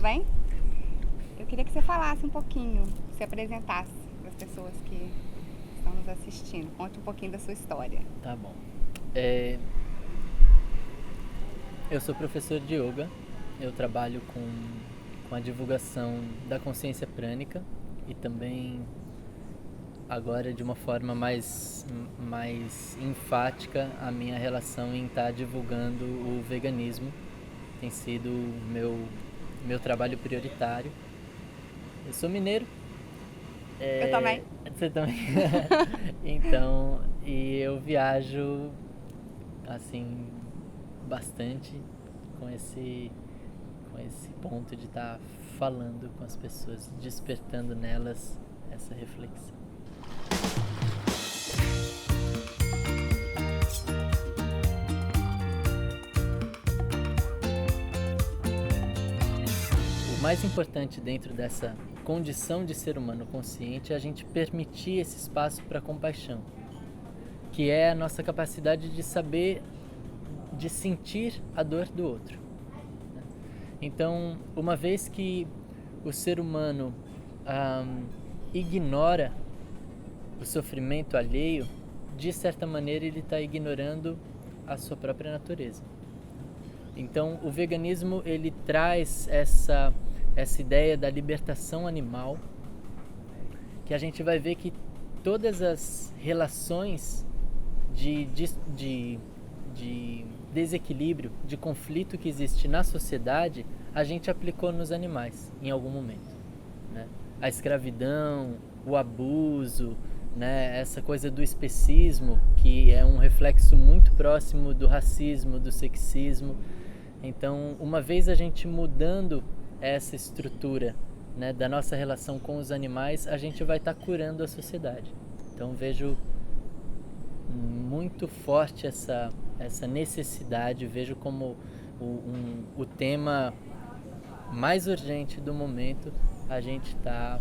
bem? Eu queria que você falasse um pouquinho, se apresentasse para as pessoas que estão nos assistindo. Conte um pouquinho da sua história. Tá bom. Eu sou professor de yoga. Eu trabalho com a divulgação da consciência prânica e também agora de uma forma mais enfática a minha relação em estar divulgando o veganismo. Tem sido meu trabalho prioritário. Eu sou mineiro. Eu também. Você também? Então, e eu viajo assim bastante com esse ponto de estar falando com as pessoas, despertando nelas essa reflexão. O mais importante dentro dessa condição de ser humano consciente é a gente permitir esse espaço para compaixão, que é a nossa capacidade de saber, de sentir a dor do outro. Então, uma vez que o ser humano ignora o sofrimento alheio, de certa maneira ele está ignorando a sua própria natureza. Então, o veganismo ele traz essa ideia da libertação animal, que a gente vai ver que todas as relações de desequilíbrio, de conflito que existe na sociedade, a gente aplicou nos animais em algum momento, né? A escravidão, o abuso, né? Essa coisa do especismo, que é um reflexo muito próximo do racismo, do sexismo. Então, uma vez a gente mudando essa estrutura, né, da nossa relação com os animais, a gente vai estar curando a sociedade. Então, vejo muito forte essa necessidade, vejo como o tema mais urgente do momento, a gente está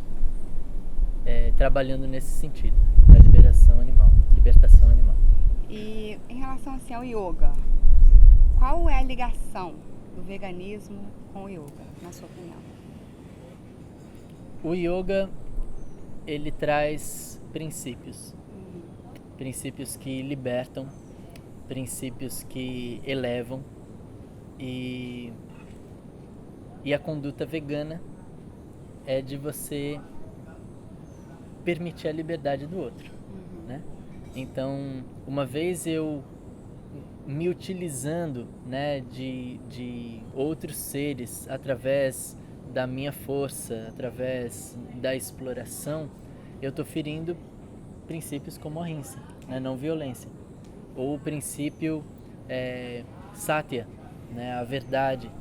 trabalhando nesse sentido, da libertação animal. E em relação assim, ao yoga, qual é a ligação do veganismo com o yoga, na sua opinião? O yoga, ele traz princípios que libertam, princípios que elevam, e a conduta vegana é de você permitir a liberdade do outro, né? Então, uma vez eu me utilizando, né, de outros seres através da minha força, através da exploração, eu estou ferindo princípios como a ahimsa, né, não violência, ou o princípio satya, né, a verdade,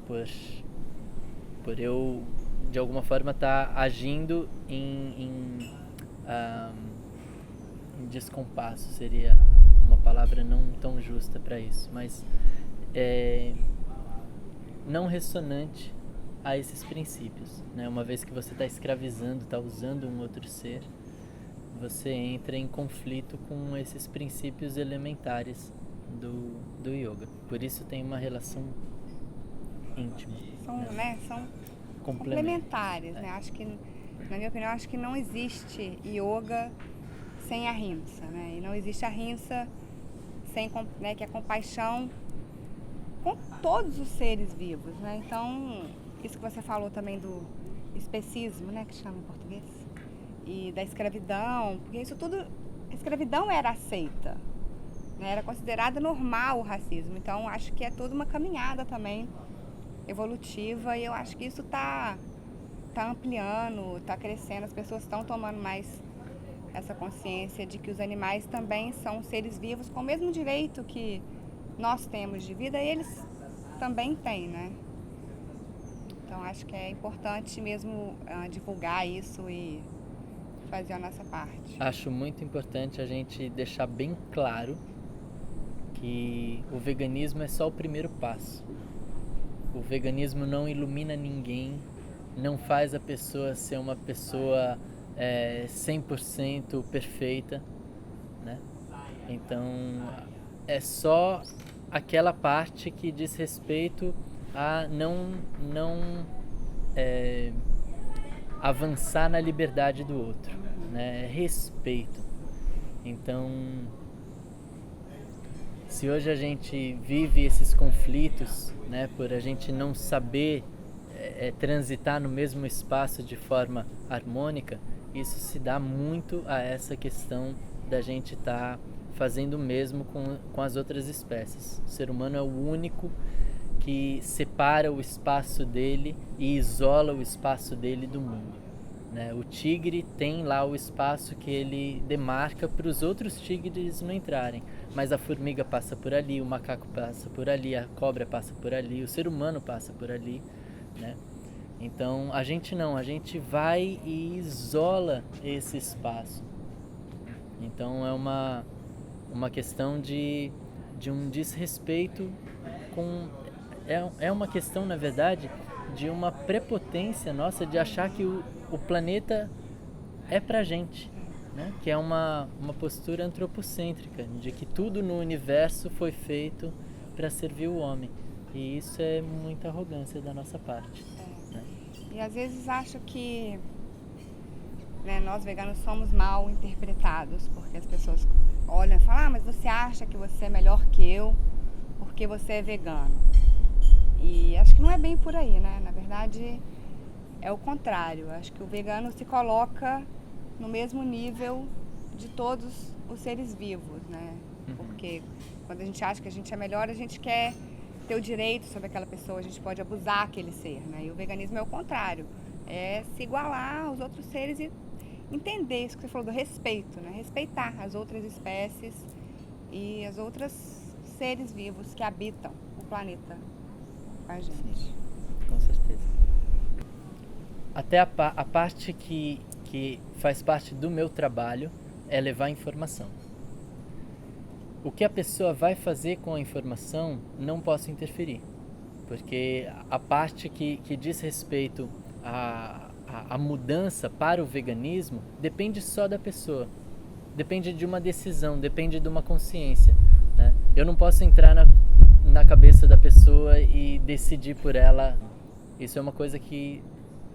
por eu de alguma forma estar agindo em descompasso, seria uma palavra não tão justa para isso, mas não ressonante a esses princípios, né? Uma vez que você está escravizando, está usando um outro ser, você entra em conflito com esses princípios elementares do yoga. Por isso tem uma relação íntima. São complementares, né? Acho que, na minha opinião, acho que não existe yoga sem ahimsa, né? E não existe ahimsa sem, né, que é compaixão com todos os seres vivos, né? Então, isso que você falou também do especismo, né, que chama em português, e da escravidão, porque isso tudo, a escravidão era aceita, né? Era considerada normal o racismo. Então, acho que é toda uma caminhada também evolutiva, e eu acho que isso tá ampliando, tá crescendo, as pessoas estão tomando mais essa consciência de que os animais também são seres vivos com o mesmo direito que nós temos de vida, eles também têm, né? Então acho que é importante mesmo divulgar isso e fazer a nossa parte. Acho muito importante a gente deixar bem claro que o veganismo é só o primeiro passo. O veganismo não ilumina ninguém, não faz a pessoa ser uma pessoa 100% perfeita, né? Então, é só aquela parte que diz respeito a não avançar na liberdade do outro, né? É respeito. Então, se hoje a gente vive esses conflitos, né, por a gente não saber transitar no mesmo espaço de forma harmônica, isso se dá muito a essa questão da gente estar fazendo o mesmo com as outras espécies. O ser humano é o único que separa o espaço dele e isola o espaço dele do mundo, né? O tigre tem lá o espaço que ele demarca para os outros tigres não entrarem, mas a formiga passa por ali, o macaco passa por ali, a cobra passa por ali, o ser humano passa por ali, né? Então a gente não, a gente vai e isola esse espaço. Então é uma questão de um desrespeito com... É uma questão, na verdade, de uma prepotência nossa de achar que o planeta é pra gente, né? Que é uma postura antropocêntrica, de que tudo no universo foi feito para servir o homem. E isso é muita arrogância da nossa parte. Né? E às vezes acho que, né, nós veganos somos mal interpretados, porque as pessoas olham e falam: mas você acha que você é melhor que eu porque você é vegano? E acho que não é bem por aí, né? Na verdade, é o contrário. Acho que o vegano se coloca no mesmo nível de todos os seres vivos, né? Porque quando a gente acha que a gente é melhor, a gente quer ter o direito sobre aquela pessoa, a gente pode abusar aquele ser, né? E o veganismo é o contrário. É se igualar aos outros seres e entender isso que você falou do respeito, né? Respeitar as outras espécies e as outras seres vivos que habitam o planeta com a gente. Sim, com certeza. Até a parte que faz parte do meu trabalho é levar informação. O que a pessoa vai fazer com a informação não posso interferir, porque a parte que diz respeito à mudança para o veganismo depende só da pessoa, depende de uma decisão, depende de uma consciência, né? Eu não posso entrar na cabeça da pessoa e decidir por ela. Isso é uma coisa que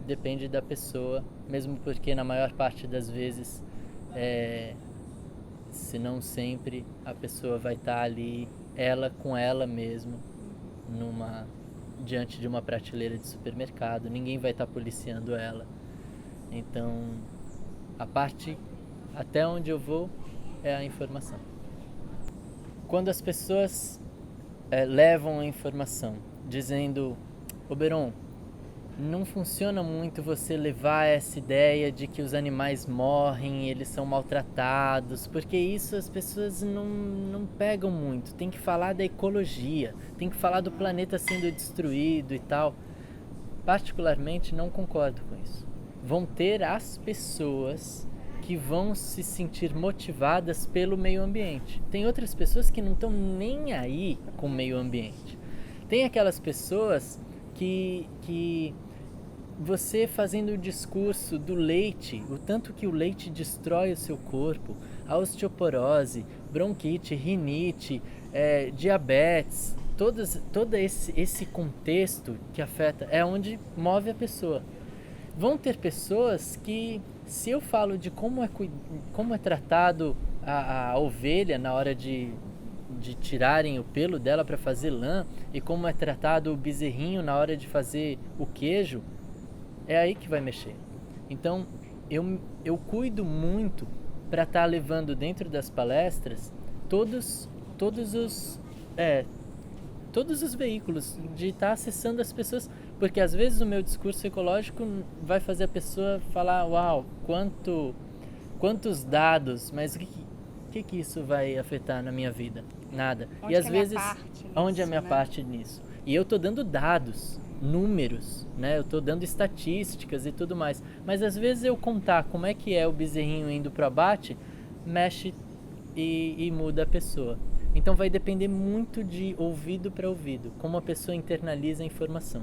depende da pessoa, mesmo porque na maior parte das vezes, se não sempre, a pessoa vai estar ali, ela com ela mesmo, diante de uma prateleira de supermercado. Ninguém vai estar policiando ela. Então, a parte até onde eu vou é a informação. Quando as pessoas levam a informação dizendo: Oberon, não funciona muito você levar essa ideia de que os animais morrem, eles são maltratados, porque isso as pessoas não pegam muito. Tem que falar da ecologia, tem que falar do planeta sendo destruído e tal. Particularmente não concordo com isso. Vão ter as pessoas que vão se sentir motivadas pelo meio ambiente. Tem outras pessoas que não estão nem aí com o meio ambiente. Tem aquelas pessoas que você fazendo o discurso do leite, o tanto que o leite destrói o seu corpo, a osteoporose, bronquite, rinite, diabetes, todo esse contexto que afeta, é onde move a pessoa. Vão ter pessoas que, se eu falo de como é tratado a ovelha na hora de tirarem o pelo dela para fazer lã, e como é tratado o bezerrinho na hora de fazer o queijo, é aí que vai mexer. Então, eu cuido muito para estar levando dentro das palestras todos os veículos, de estar acessando as pessoas, porque às vezes o meu discurso ecológico vai fazer a pessoa falar: uau, quantos dados, mas o que isso vai afetar na minha vida? Nada. Onde e às é vezes, onde é a minha parte nisso? E eu tô dando dados, números, né? Eu tô dando estatísticas e tudo mais. Mas às vezes eu contar como é que é o bezerrinho indo pro abate, mexe e muda a pessoa. Então vai depender muito de ouvido para ouvido, como a pessoa internaliza a informação.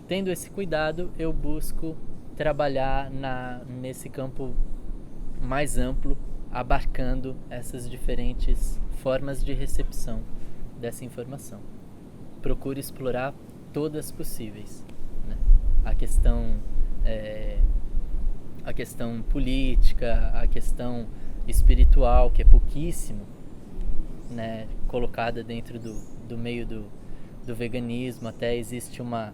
Tendo esse cuidado, eu busco trabalhar nesse campo mais amplo, abarcando essas diferentes formas de recepção dessa informação. Procuro explorar todas possíveis, né? a questão política, a questão espiritual, que é pouquíssimo, né, colocada dentro do meio do veganismo. Até existe uma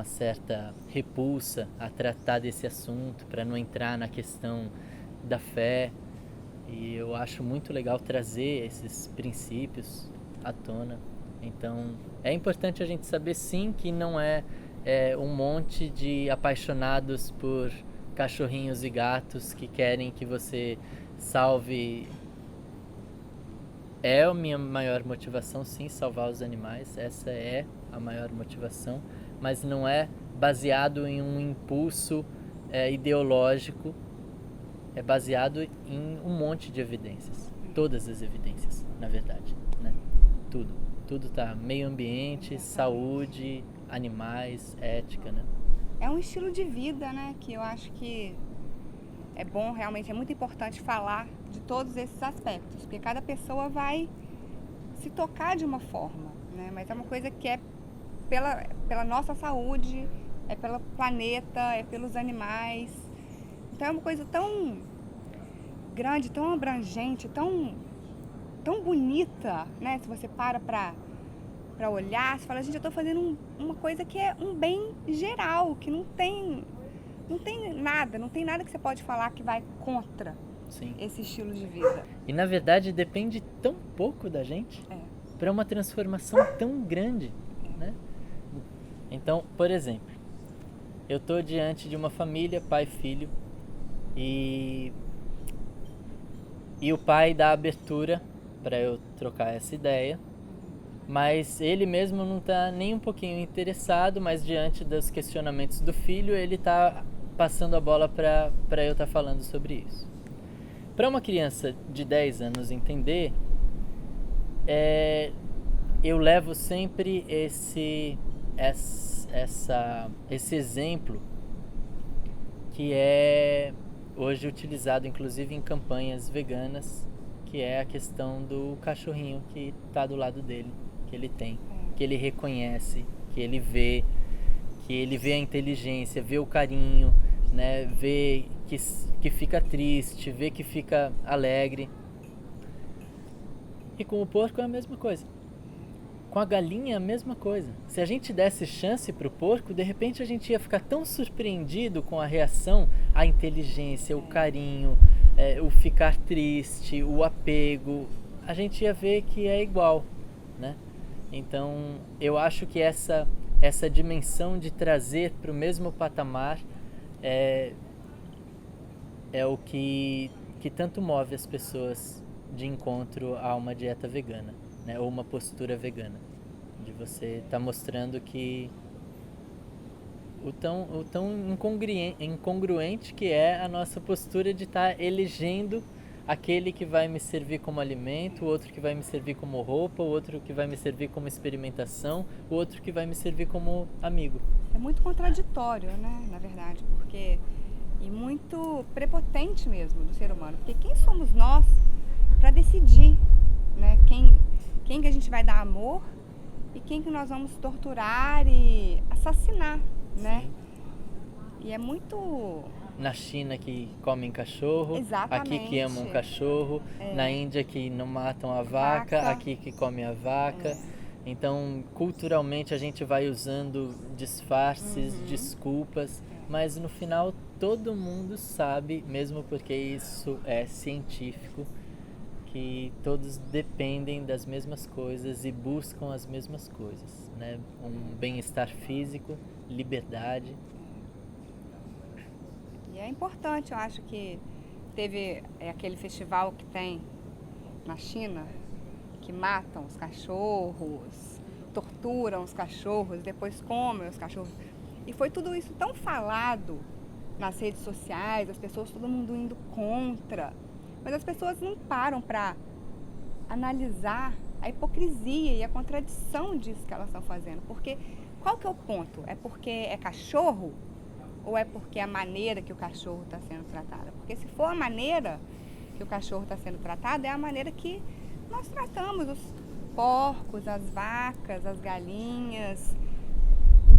certa repulsa a tratar desse assunto para não entrar na questão da fé, e eu acho muito legal trazer esses princípios à tona. Então é importante a gente saber sim que não é um monte de apaixonados por cachorrinhos e gatos que querem que você salve. É a minha maior motivação, sim, salvar os animais. Essa é a maior motivação, mas não é baseado em um impulso ideológico. É baseado em um monte de evidências. Todas as evidências, na verdade, né? Tudo tá. Meio ambiente, saúde, animais, ética, né? É um estilo de vida, né? Que eu acho que é bom, realmente, é muito importante falar de todos esses aspectos, porque cada pessoa vai se tocar de uma forma, né? Mas é uma coisa que é pela nossa saúde, é pelo planeta, é pelos animais. Então é uma coisa tão grande, tão abrangente, tão bonita, né? Se você para olhar, você fala, gente, eu tô fazendo uma coisa que é um bem geral, que não tem nada que você pode falar que vai contra Sim. esse estilo de vida. E na verdade depende tão pouco da gente para uma transformação tão grande, né? Então, por exemplo, eu tô diante de uma família, pai e filho, e o pai dá abertura para eu trocar essa ideia, mas ele mesmo não está nem um pouquinho interessado, mas diante dos questionamentos do filho, ele está passando a bola para eu estar falando sobre isso. Para uma criança de 10 anos entender, eu levo sempre esse exemplo que é hoje utilizado inclusive em campanhas veganas, que é a questão do cachorrinho que está do lado dele, que ele tem, que ele reconhece, que ele vê a inteligência, vê o carinho, né? Vê que fica triste, vê que fica alegre. E com o porco é a mesma coisa. Com a galinha é a mesma coisa. Se a gente desse chance para o porco, de repente a gente ia ficar tão surpreendido com a reação, a inteligência, o carinho, o ficar triste, o apego. A gente ia ver que é igual, né? Então, eu acho que essa dimensão de trazer para o mesmo patamar é o que tanto move as pessoas de encontro a uma dieta vegana, né? Ou uma postura vegana, de você estar mostrando que o tão incongruente que é a nossa postura de estar elegendo aquele que vai me servir como alimento, o outro que vai me servir como roupa, o outro que vai me servir como experimentação, o outro que vai me servir como amigo. É muito contraditório, né, na verdade, porque e muito prepotente mesmo do ser humano, porque quem somos nós para decidir, né, quem que a gente vai dar amor e quem que nós vamos torturar e assassinar, né? Sim. E é muito... Na China que comem cachorro, Exatamente. Aqui que amam cachorro, na Índia que não matam a vaca, aqui que comem a vaca. Então, culturalmente a gente vai usando disfarces, desculpas, mas no final todo mundo sabe, mesmo porque isso é científico, que todos dependem das mesmas coisas e buscam as mesmas coisas, né? Um bem-estar físico, liberdade. E é importante, eu acho que teve aquele festival que tem na China, que matam os cachorros, torturam os cachorros, depois comem os cachorros. E foi tudo isso tão falado nas redes sociais, as pessoas, todo mundo indo contra. Mas as pessoas não param para analisar a hipocrisia e a contradição disso que elas estão fazendo. Porque qual que é o ponto? É porque é cachorro? Ou é porque é a maneira que o cachorro está sendo tratado? Porque se for a maneira que o cachorro está sendo tratado, é a maneira que nós tratamos os porcos, as vacas, as galinhas.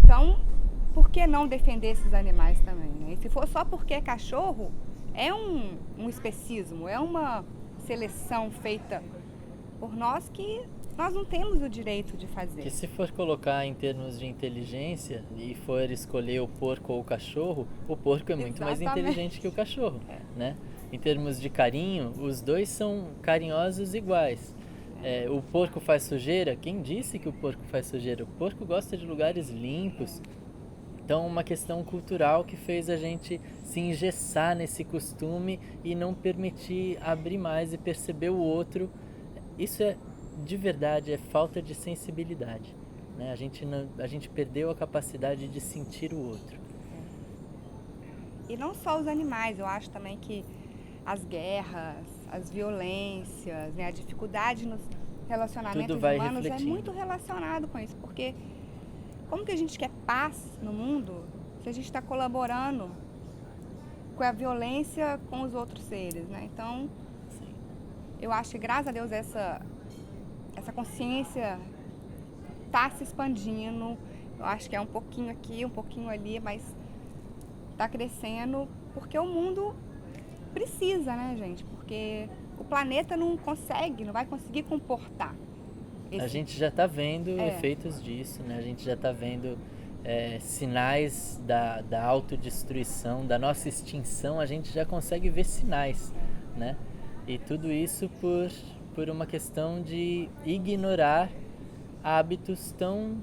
Então, por que não defender esses animais também, né? E se for só porque é cachorro, é um especismo, é uma seleção feita por nós que nós não temos o direito de fazer. Que se for colocar em termos de inteligência e for escolher o porco ou o cachorro, o porco é muito mais inteligente que o cachorro, né? Em termos de carinho, os dois são carinhosos iguais. O porco faz sujeira? Quem disse que o porco faz sujeira? O porco gosta de lugares limpos. Então, uma questão cultural que fez a gente se engessar nesse costume e não permitir abrir mais e perceber o outro. Isso de verdade, é falta de sensibilidade, né? A gente perdeu a capacidade de sentir o outro. E não só os animais, eu acho também que as guerras, as violências, né, a dificuldade nos relacionamentos humanos é muito relacionado com isso, porque como que a gente quer paz no mundo se a gente está colaborando com a violência com os outros seres, né? Então, sim, eu acho que graças a Deus essa consciência está se expandindo. Eu acho que é um pouquinho aqui, um pouquinho ali, mas está crescendo porque o mundo precisa, né, gente? Porque o planeta não vai conseguir comportar. A gente já está vendo efeitos disso, né? A gente já está vendo sinais da autodestruição, da nossa extinção. A gente já consegue ver sinais, né? E tudo isso por uma questão de ignorar hábitos tão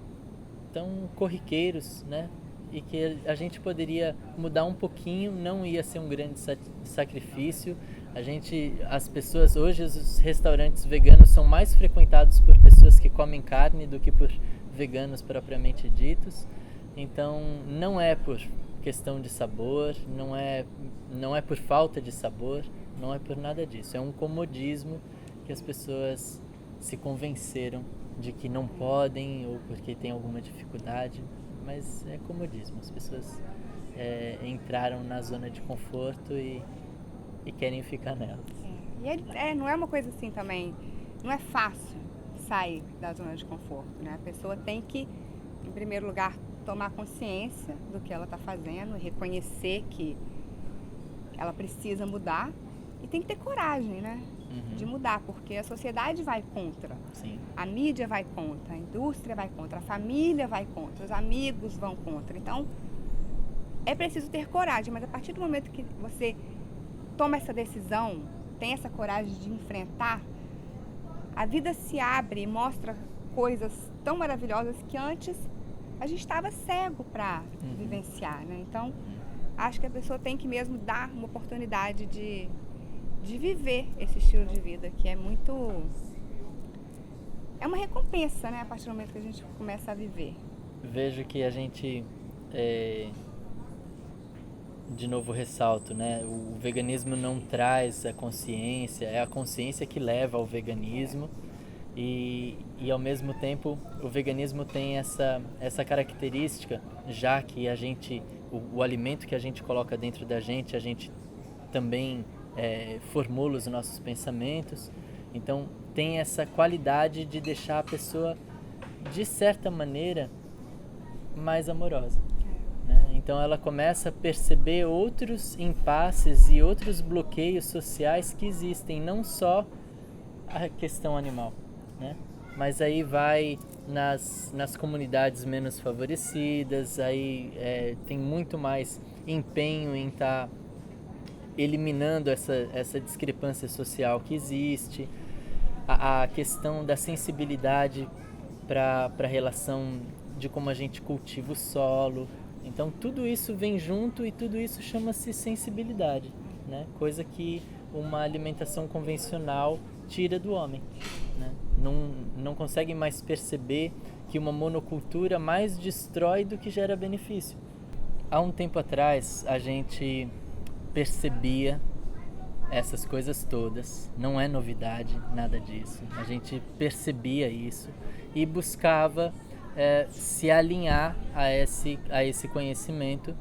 corriqueiros, né? E que a gente poderia mudar um pouquinho, não ia ser um grande sacrifício. As pessoas, hoje os restaurantes veganos são mais frequentados por pessoas que comem carne do que por veganos propriamente ditos. Então, não é por questão de sabor, não é por falta de sabor, não é por nada disso. É um comodismo que as pessoas se convenceram de que não podem ou porque tem alguma dificuldade, mas é comodismo. As pessoas entraram na zona de conforto e querem ficar nela. Não é uma coisa assim também, não é fácil sair da zona de conforto, né? A pessoa tem que, em primeiro lugar, tomar consciência do que ela está fazendo, reconhecer que ela precisa mudar e tem que ter coragem, né? De mudar, porque a sociedade vai contra. Sim. A mídia vai contra, a indústria vai contra, a família vai contra, os amigos vão contra. Então, é preciso ter coragem, mas a partir do momento que você toma essa decisão, tem essa coragem de enfrentar, a vida se abre e mostra coisas tão maravilhosas que antes a gente estava cego para vivenciar, né? Então, acho que a pessoa tem que mesmo dar uma oportunidade de viver esse estilo de vida, que é uma recompensa, né? A partir do momento que a gente começa a viver. Vejo que a gente, de novo ressalto, né? O veganismo não traz a consciência, é a consciência que leva ao veganismo. E ao mesmo tempo o veganismo tem essa característica, já que o alimento que a gente coloca dentro da gente, a gente também formula os nossos pensamentos. Então tem essa qualidade de deixar a pessoa, de certa maneira, mais amorosa, né? Então ela começa a perceber outros impasses e outros bloqueios sociais que existem, não só a questão animal, né? Mas aí vai nas comunidades menos favorecidas, aí tem muito mais empenho em estar eliminando essa discrepância social que existe, a questão da sensibilidade para a relação de como a gente cultiva o solo. Então tudo isso vem junto e tudo isso chama-se sensibilidade, né? Coisa que uma alimentação convencional tira do homem, né? Não consegue mais perceber que uma monocultura mais destrói do que gera benefício. Há um tempo atrás a gente percebia essas coisas todas, não é novidade nada disso, a gente percebia isso e buscava se alinhar a esse conhecimento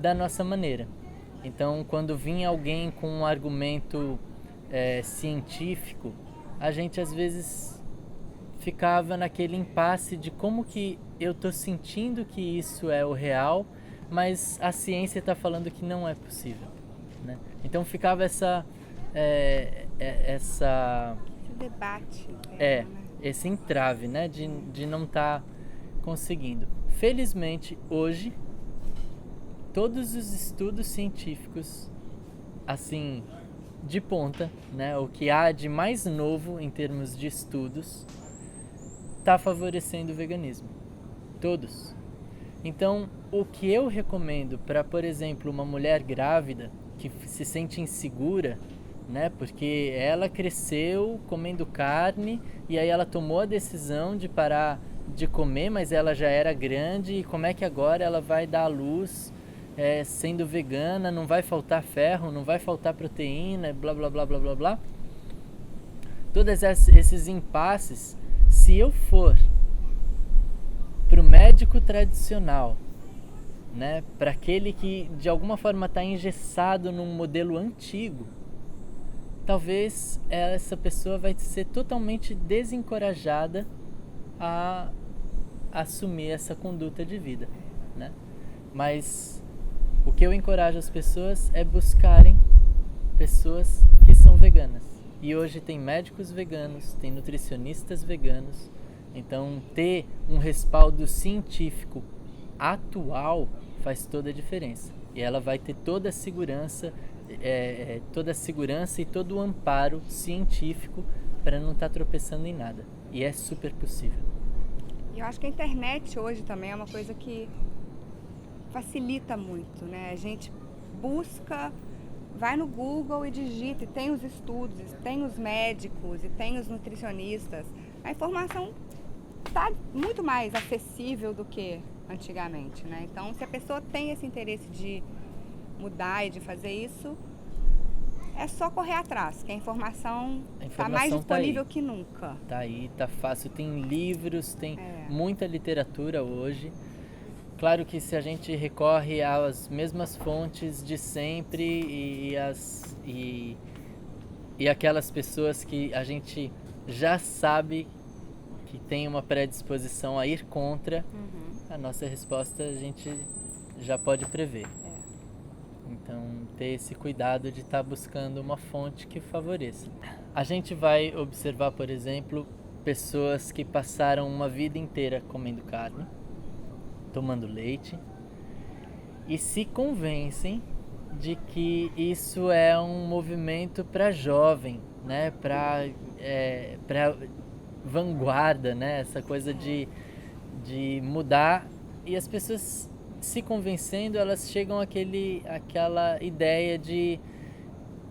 da nossa maneira. Então, quando vinha alguém com um argumento científico, a gente às vezes ficava naquele impasse de como que eu tô sentindo que isso é o real, mas a ciência está falando que não é possível, né? Então ficava essa Esse debate interno, é né? esse entrave, né, de não estar conseguindo. Felizmente hoje todos os estudos científicos, assim, de ponta, né, o que há de mais novo em termos de estudos, está favorecendo o veganismo. Todos. Então, o que eu recomendo para, por exemplo, uma mulher grávida que se sente insegura, né, porque ela cresceu comendo carne e aí ela tomou a decisão de parar de comer, mas ela já era grande e como é que agora ela vai dar à luz sendo vegana, não vai faltar ferro, não vai faltar proteína, blá blá blá blá blá blá. Todos esses impasses, se eu for para o médico tradicional, né, para aquele que de alguma forma está engessado num modelo antigo, talvez essa pessoa vai ser totalmente desencorajada a assumir essa conduta de vida, né? Mas o que eu encorajo as pessoas é buscarem pessoas que são veganas. E hoje tem médicos veganos, tem nutricionistas veganos. Então ter um respaldo científico atual faz toda a diferença. E ela vai ter toda a segurança, e todo o amparo científico para não estar tropeçando em nada. E é super possível. E eu acho que a internet hoje também é uma coisa que facilita muito, né? A gente busca, vai no Google e digita, e tem os estudos, tem os médicos, e tem os nutricionistas. A informação está muito mais acessível do que antigamente, né? Então, se a pessoa tem esse interesse de mudar e de fazer isso, é só correr atrás, que a informação está mais disponível que nunca. Tá aí, tá fácil. Tem livros, tem muita literatura hoje. Claro que se a gente recorre às mesmas fontes de sempre e aquelas pessoas que a gente já sabe que tem uma predisposição a ir contra, a nossa resposta a gente já pode prever. Então, ter esse cuidado de estar buscando uma fonte que favoreça. A gente vai observar, por exemplo, pessoas que passaram uma vida inteira comendo carne, tomando leite, e se convencem de que isso é um movimento para jovem, né? Para vanguarda, né? Essa coisa de mudar, e as pessoas se convencendo, elas chegam àquela ideia de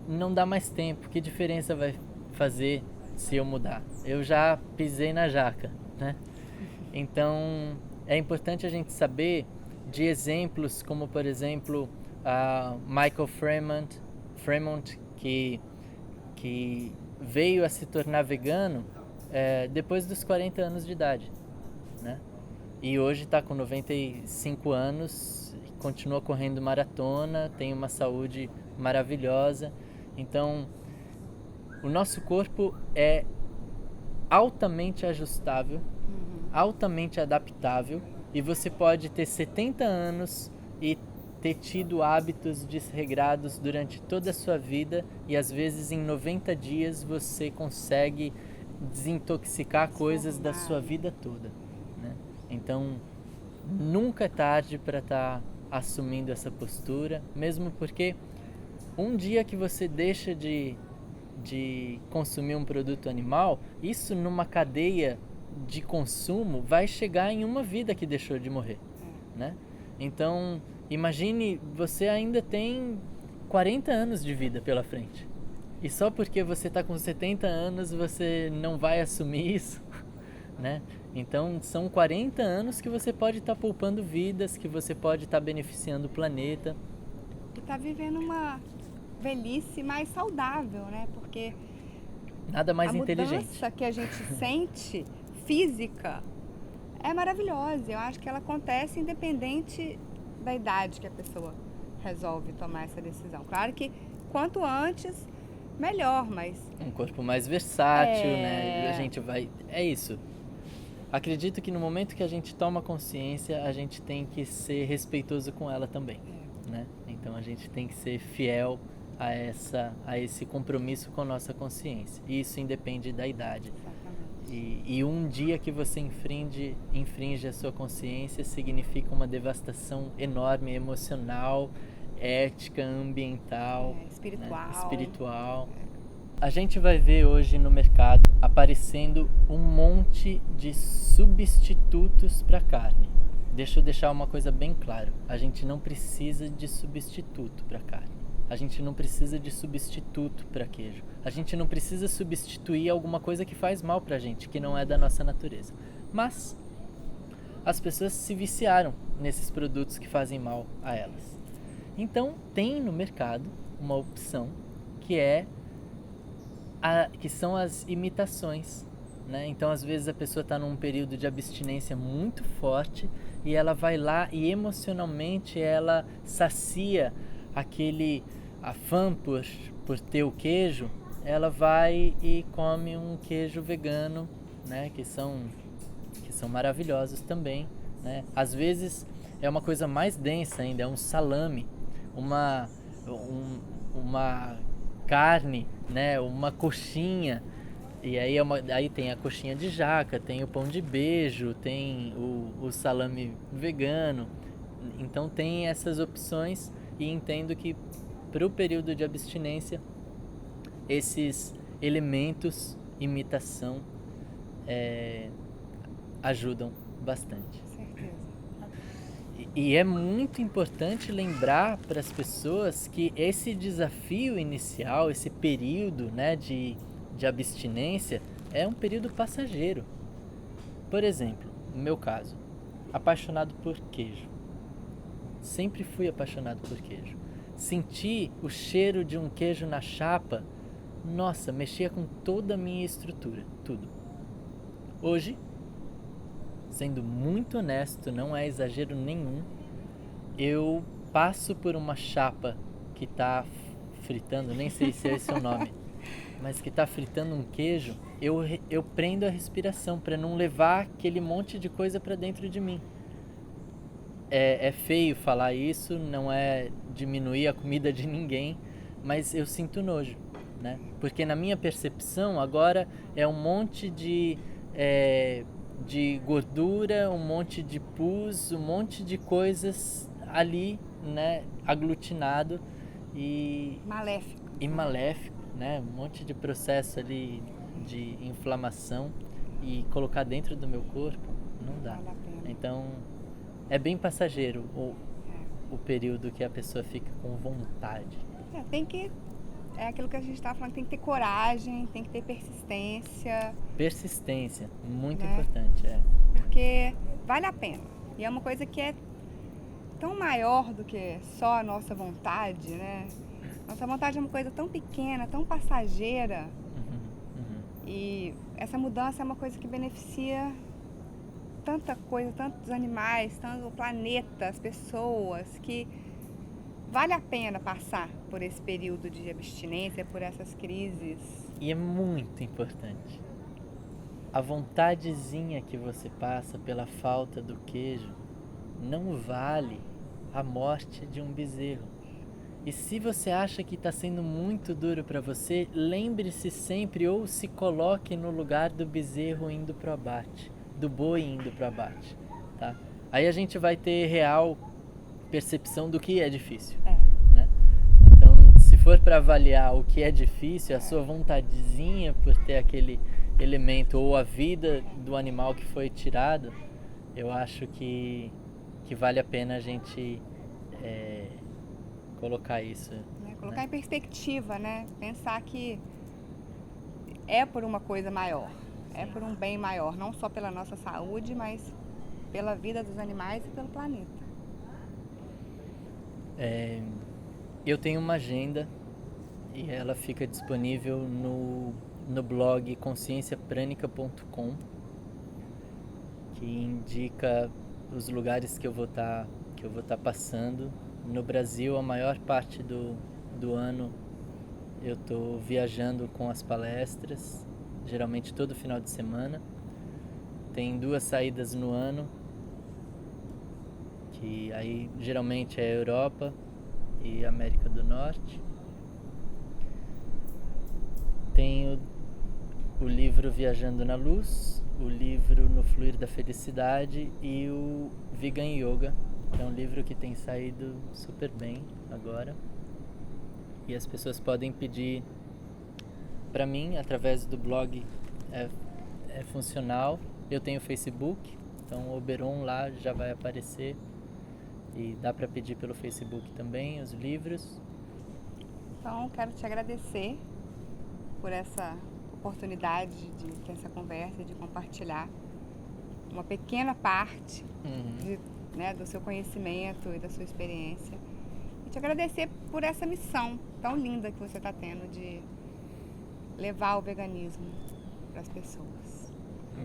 não dá mais tempo, que diferença vai fazer se eu mudar? Eu já pisei na jaca, né? Então é importante a gente saber de exemplos como, por exemplo, a Michael Fremont que veio a se tornar vegano depois dos 40 anos de idade, né? E hoje está com 95 anos, continua correndo maratona, tem uma saúde maravilhosa. Então, o nosso corpo é altamente ajustável, altamente adaptável, e você pode ter 70 anos e ter tido hábitos desregrados durante toda a sua vida, e às vezes em 90 dias você consegue desintoxicar coisas da sua vida toda, né? Então, nunca é tarde para estar assumindo essa postura, mesmo porque um dia que você deixa de consumir um produto animal, isso numa cadeia de consumo vai chegar em uma vida que deixou de morrer, né? Então, imagine, você ainda tem 40 anos de vida pela frente. E só porque você está com 70 anos, você não vai assumir isso, né? Então, são 40 anos que você pode estar poupando vidas, que você pode estar beneficiando o planeta. E está vivendo uma velhice mais saudável, né? Porque nada mais inteligente. A mudança que a gente sente física é maravilhosa. Eu acho que ela acontece independente da idade que a pessoa resolve tomar essa decisão. Claro que quanto antes, melhor, mas... Um corpo mais versátil, né? A gente vai... É isso. acredito que no momento que a gente toma consciência, a gente tem que ser respeitoso com ela também, né? Então a gente tem que ser fiel a esse compromisso com a nossa consciência. E isso independe da idade. E um dia que você infringe a sua consciência significa uma devastação enorme, emocional, ética, ambiental, espiritual. Né? Espiritual. A gente vai ver hoje no mercado aparecendo um monte de substitutos para carne. Deixa eu deixar uma coisa bem clara. A gente não precisa de substituto para carne. A gente não precisa de substituto para queijo. A gente não precisa substituir alguma coisa que faz mal pra gente, que não é da nossa natureza. Mas as pessoas se viciaram nesses produtos que fazem mal a elas. Então tem no mercado uma opção que são as imitações, né? Então às vezes a pessoa está num período de abstinência muito forte e ela vai lá e emocionalmente ela sacia a fã por ter o queijo, ela vai e come um queijo vegano, né? Que são maravilhosos também, né? Às vezes é uma coisa mais densa ainda, é um salame, uma carne, né? Uma coxinha. E aí tem a coxinha de jaca, tem o pão de beijo, tem o salame vegano. Então tem essas opções e entendo que para o período de abstinência esses elementos, imitação, ajudam bastante. Certeza. E é muito importante lembrar para as pessoas que esse desafio inicial, esse período, né, de abstinência, é um período passageiro. Por exemplo, no meu caso, apaixonado por queijo. Sempre fui apaixonado por queijo. Senti o cheiro de um queijo na chapa, nossa, mexia com toda a minha estrutura, tudo. Hoje, sendo muito honesto, não é exagero nenhum, eu passo por uma chapa que está fritando, nem sei se é esse o nome, mas que está fritando um queijo, eu prendo a respiração para não levar aquele monte de coisa para dentro de mim. É feio falar isso, não é diminuir a comida de ninguém, mas eu sinto nojo, né? Porque na minha percepção agora é um monte de gordura, um monte de pus, um monte de coisas ali, né, aglutinado e maléfico, né? Um monte de processo ali de inflamação e colocar dentro do meu corpo não dá. Então é bem passageiro o período que a pessoa fica com vontade. É aquilo que a gente estava falando, tem que ter coragem, tem que ter persistência. Persistência, muito importante, Porque vale a pena. E é uma coisa que é tão maior do que só a nossa vontade, né? Nossa vontade é uma coisa tão pequena, tão passageira. E essa mudança é uma coisa que beneficia tanta coisa, tantos animais, tanto o planeta, as pessoas, que vale a pena passar por esse período de abstinência, por essas crises. E é muito importante. A vontadezinha que você passa pela falta do queijo não vale a morte de um bezerro. E se você acha que está sendo muito duro para você, lembre-se sempre ou se coloque no lugar do bezerro indo para o abate, do boi indo para o abate, tá? Aí a gente vai ter real percepção do que é difícil, né? Então, se for para avaliar o que é difícil, a sua vontadezinha por ter aquele elemento ou a vida do animal que foi tirado, eu acho que vale a pena a gente colocar isso. Colocar em perspectiva, né? Pensar que é por uma coisa maior, é por um bem maior, não só pela nossa saúde, mas pela vida dos animais e pelo planeta. Eu tenho uma agenda e ela fica disponível no blog conscienciapranica.com, que indica os lugares que eu vou estar passando. No Brasil, a maior parte do ano eu estou viajando com as palestras, geralmente todo final de semana. tem 2 saídas no ano, que aí geralmente é Europa e América do Norte. Tenho o livro Viajando na Luz, o livro No Fluir da Felicidade e o Vegan Yoga, que é um livro que tem saído super bem agora. E as pessoas podem pedir para mim através do blog, é funcional. Eu tenho Facebook, então o Oberon lá já vai aparecer e dá para pedir pelo Facebook também os livros. Então, quero te agradecer por essa oportunidade de ter essa conversa, de compartilhar uma pequena parte do seu conhecimento e da sua experiência. E te agradecer por essa missão tão linda que você está tendo de levar o veganismo para as pessoas.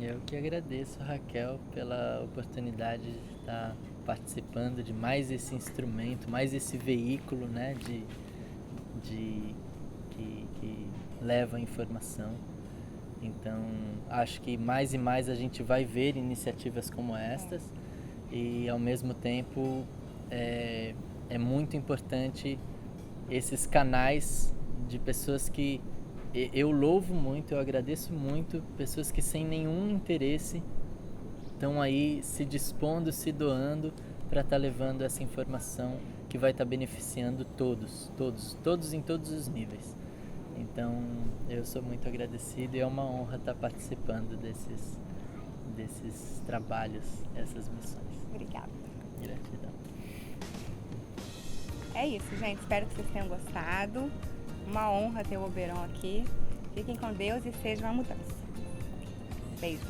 Eu que agradeço, Raquel, pela oportunidade de estar participando de mais esse instrumento, mais esse veículo, né, que leva a informação. Então, acho que mais e mais a gente vai ver iniciativas como estas e, ao mesmo tempo, é muito importante esses canais de pessoas que eu louvo muito, eu agradeço muito, pessoas que sem nenhum interesse estão aí se dispondo, se doando para estar levando essa informação que vai estar beneficiando todos em todos os níveis. Então, eu sou muito agradecido e é uma honra estar participando desses trabalhos, essas missões. Obrigada. Gratidão. É isso, gente. Espero que vocês tenham gostado. Uma honra ter o Oberon aqui. Fiquem com Deus e seja uma mudança. Beijo.